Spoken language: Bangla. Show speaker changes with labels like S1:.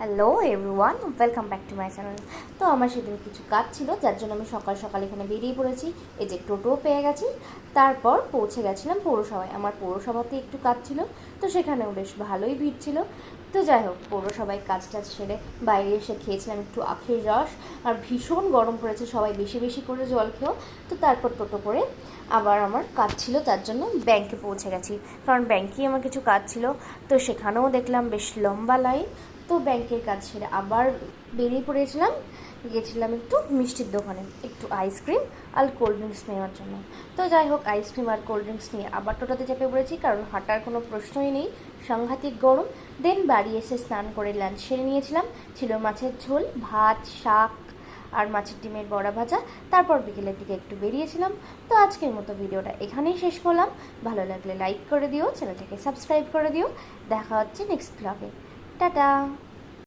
S1: Hello everyone, welcome back to my channel. তো আমার সেদিন কিছু কাজ ছিল, যার জন্য আমি সকাল সকাল এখানে বেরিয়ে পড়েছি। এই যে টোটো পেয়ে গেছি, তারপর পৌঁছে গেছিলাম পৌরসভায়। আমার পৌরসভাতে একটু কাজ ছিল, তো সেখানেও বেশ ভালোই ভিড় ছিল। তো যাই হোক, পৌরসভায় কাজ টাজ সেরে বাইরে এসে খেয়েছিলাম একটু আখের রস। আর ভীষণ গরম পড়েছে, সবাই বেশি বেশি করে জল খেয়েও। তো তারপর টোটো করে আবার আমার কাজ ছিল, তার জন্য ব্যাংকে পৌঁছে গেছি, কারণ ব্যাংকেই আমার কিছু কাজ ছিল। তো সেখানেও দেখলাম বেশ লম্বা লাইন। তো ব্যাংকের কাজ সেরে আবার বেরিয়ে পড়েছিলাম, গেছিলাম একটু মিষ্টির দোকানে একটু আইসক্রিম আর কোল্ড ড্রিঙ্কস নেওয়ার জন্য। তো যাই হোক, আইসক্রিম আর কোল্ড ড্রিঙ্কস নিয়ে আবার টোটোতে চেপে পড়েছি, কারণ হাঁটার কোনো প্রশ্নই নেই, সাংঘাতিক গরম। দেন বাড়ি এসে স্নান করে লাঞ্চ সেরে নিয়েছিলাম। ছিল মাছের ঝোল, ভাত, শাক আর মাছের ডিমের বড়া ভাজা। তারপর বিকেলের দিকে একটু বেরিয়েছিলাম। তো আজকের মতো ভিডিওটা এখানেই শেষ করলাম। ভালো লাগলে লাইক করে দিও, চ্যানেলটাকে সাবস্ক্রাইব করে দিও। দেখা হচ্ছে নেক্সট ব্লগে। টাটা।